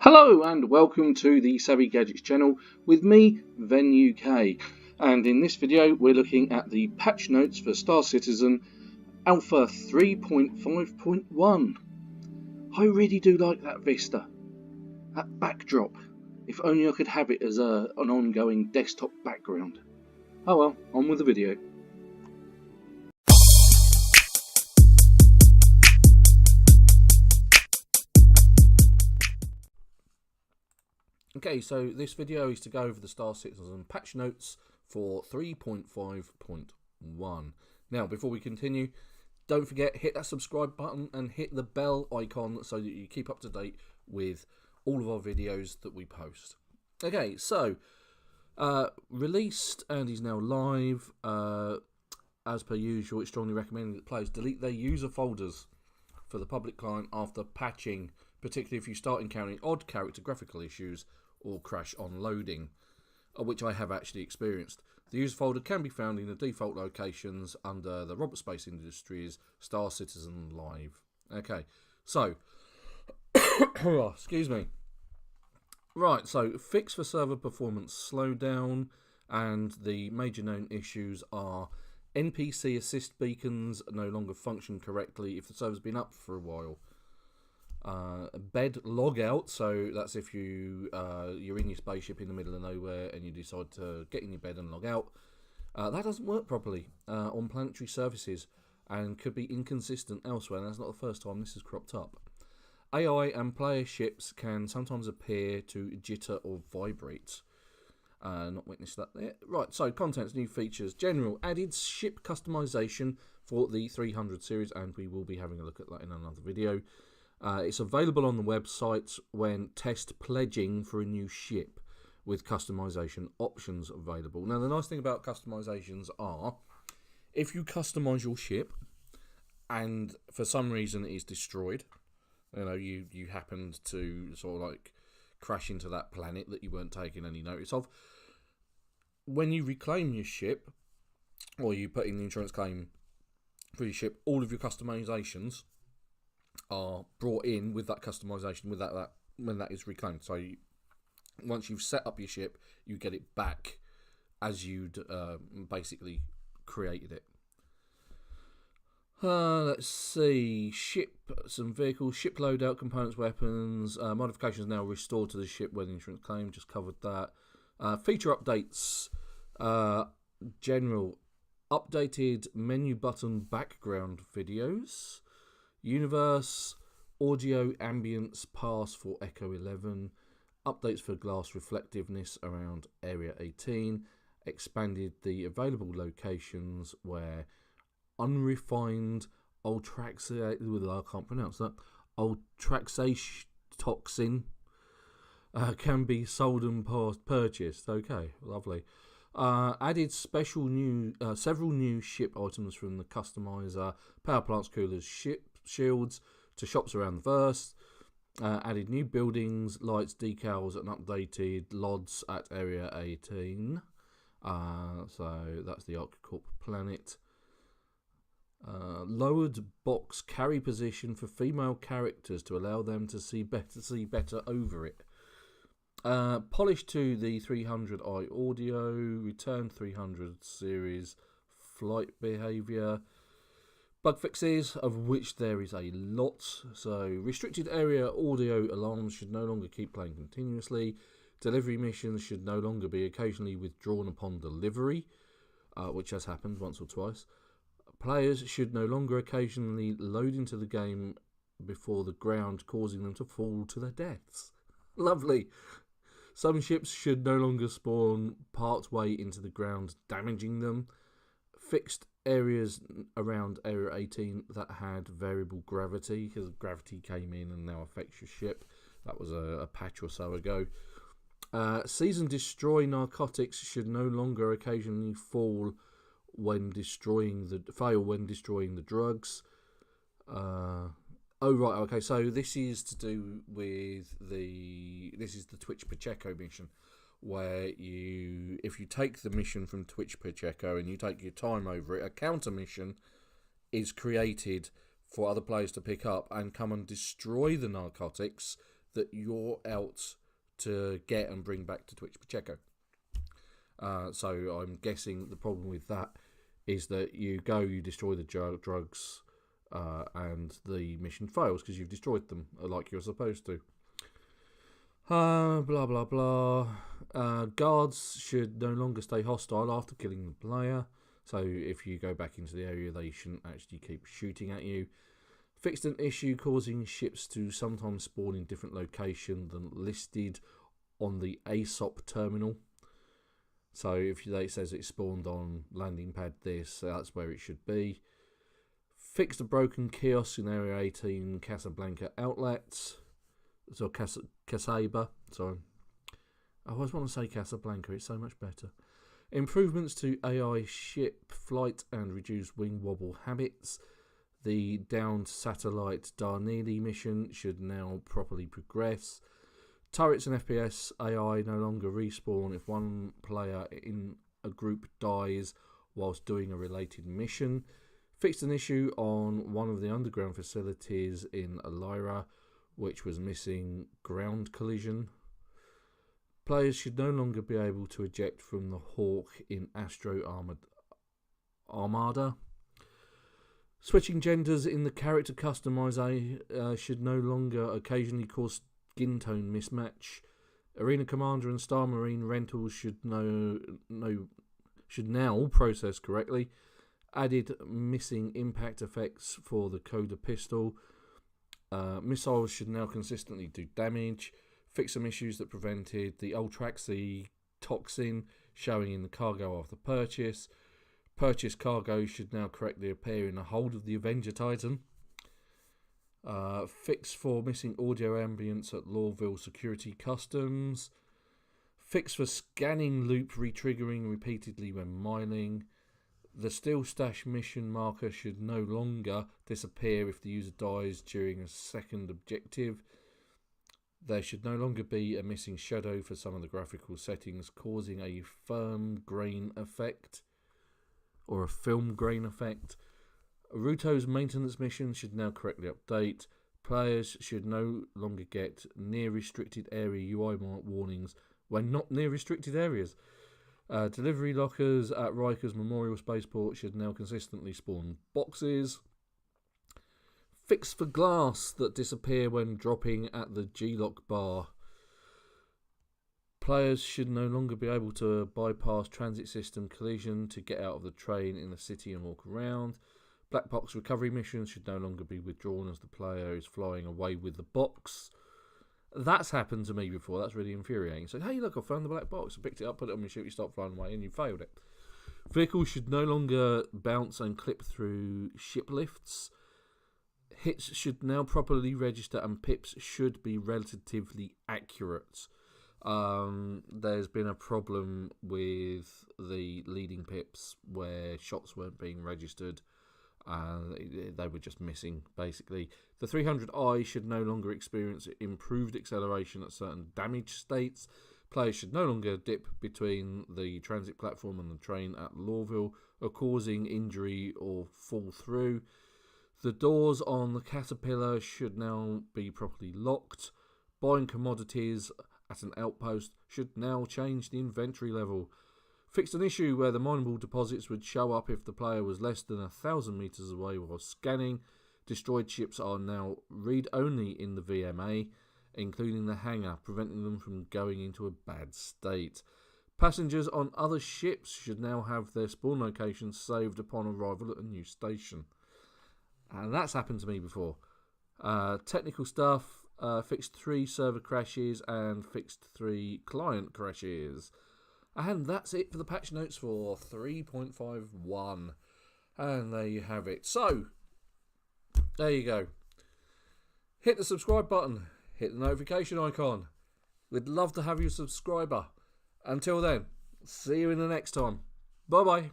Hello and welcome to the Savvy Gadgets channel with me, Ven UK, and in this video we're looking at the patch notes for Star Citizen Alpha 3.5.1. I really do like that vista, that backdrop. If only I could have it as an ongoing desktop background. Oh well, on with the video. Okay, so this video is to go over the Star Citizen patch notes for 3.5.1. Now, before we continue, don't forget, hit that subscribe button and hit the bell icon so that you keep up to date with all of our videos that we post. Okay, so, released and is now live. As per usual, it's strongly recommended that players delete their user folders for the public client after patching, particularly if you start encountering odd character graphical issues or crash on loading, which I have actually experienced. The user folder can be found in the default locations under the Robert Space Industries Star Citizen Live. Okay, so, excuse me. Right, so fix for server performance slowdown, and the major known issues are NPC assist beacons no longer function correctly if the server's been up for a while. Bed logout, so that's if you're in your spaceship in the middle of nowhere and you decide to get in your bed and log out. That doesn't work properly on planetary surfaces and could be inconsistent elsewhere, and that's not the first time this has cropped up. AI and player ships can sometimes appear to jitter or vibrate. Not witnessed that there. Right, so contents, new features, general, added ship customization for the 300 series, and we will be having a look at that in another video. It's available on the website when test pledging for a new ship with customization options available. Now, the nice thing about customizations are, if you customize your ship and for some reason it is destroyed, you happened to sort of like crash into that planet that you weren't taking any notice of, when you reclaim your ship or you put in the insurance claim for your ship, all of your customizations are brought in with that customization with that when that is reclaimed. So once you've set up your ship, you get it back as you'd basically created it. Let's see, some vehicles, ship loadout, components, weapons, modifications now restored to the ship when insurance claim, just covered that. Feature updates, general, updated menu button background videos, universe, audio ambience pass for Echo 11, updates for glass reflectiveness around Area 18, expanded the available locations where unrefined ultraxatoxin can be sold and purchased. Okay, lovely. Added several new ship items from the customizer, power plants, coolers, shields to shops around the verse. Added new buildings, lights, decals, and updated LODs at Area 18. So that's the ArcCorp planet. Lowered box carry position for female characters to allow them to see better over it. Polish to the 300i audio, returned 300 series flight behavior, bug fixes, of which there is a lot. So restricted area audio alarms should no longer keep playing continuously. Delivery missions should no longer be occasionally withdrawn upon delivery, which has happened once or twice. Players should no longer occasionally load into the game before the ground, causing them to fall to their deaths. Lovely. Some ships should no longer spawn part way into the ground, damaging them. Fixed areas around Area 18 that had variable gravity, because gravity came in and now affects your ship. That was a patch or so ago. Season destroy narcotics should no longer occasionally fail when destroying the drugs. Oh right, okay. So this is to do with the Twitch Pacheco mission, where if you take the mission from Twitch Pacheco and you take your time over it, a counter mission is created for other players to pick up and come and destroy the narcotics that you're out to get and bring back to Twitch Pacheco. So I'm guessing the problem with that is that you destroy the drugs, and the mission fails because you've destroyed them like you're supposed to. Blah blah blah. Guards should no longer stay hostile after killing the player. So if you go back into the area, they shouldn't actually keep shooting at you. Fixed an issue causing ships to sometimes spawn in different locations than listed on the ASOP terminal. So if it says it spawned on landing pad this, that's where it should be. Fixed a broken kiosk in Area 18 Casablanca outlets. So Casaba, sorry. I always want to say Casablanca, it's so much better. Improvements to AI ship flight and reduced wing wobble habits. The downed satellite Darnley mission should now properly progress. Turrets and FPS AI no longer respawn if one player in a group dies whilst doing a related mission. Fixed an issue on one of the underground facilities in Lyra, which was missing ground collision. Players should no longer be able to eject from the Hawk in Astro Armada. Switching genders in the character customizer should no longer occasionally cause skin tone mismatch. Arena Commander and Star Marine rentals should now process correctly. Added missing impact effects for the Coda pistol. Missiles should now consistently do damage. Fix some issues that prevented the Ultraxy toxin showing in the cargo after purchase. Purchased cargo should now correctly appear in the hold of the Avenger Titan. Fix for missing audio ambience at Lawville Security Customs. Fix for scanning loop retriggering repeatedly when mining. The Steel Stash mission marker should no longer disappear if the user dies during a second objective. There should no longer be a missing shadow for some of the graphical settings, causing a firm grain effect or a film grain effect. Ruto's maintenance mission should now correctly update. Players should no longer get near restricted area UI warnings when not near restricted areas. Delivery lockers at Rikers Memorial Spaceport should now consistently spawn boxes. Fix for glass that disappear when dropping at the G-Lock bar. Players should no longer be able to bypass transit system collision to get out of the train in the city and walk around. Black box recovery missions should no longer be withdrawn as the player is flying away with the box. That's happened to me before. That's really infuriating. So, hey, look, I found the black box. I picked it up, put it on my ship, you start flying away, and you failed it. Vehicles should no longer bounce and clip through ship lifts. Hits should now properly register, and pips should be relatively accurate. There's been a problem with the leading pips where shots weren't being registered. They were just missing, basically. The 300i should no longer experience improved acceleration at certain damage states. Players should no longer dip between the transit platform and the train at Lawville, or causing injury or fall through. The doors on the Caterpillar should now be properly locked. Buying commodities at an outpost should now change the inventory level. Fixed an issue where the mineable deposits would show up if the player was less than 1,000 meters away while scanning. Destroyed ships are now read-only in the VMA, including the hangar, preventing them from going into a bad state. Passengers on other ships should now have their spawn locations saved upon arrival at a new station. And that's happened to me before. Technical stuff, fixed 3 server crashes and fixed 3 client crashes. And that's it for the patch notes for 3.51. And there you have it. So, there you go. Hit the subscribe button. Hit the notification icon. We'd love to have you a subscriber. Until then, see you in the next time. Bye-bye.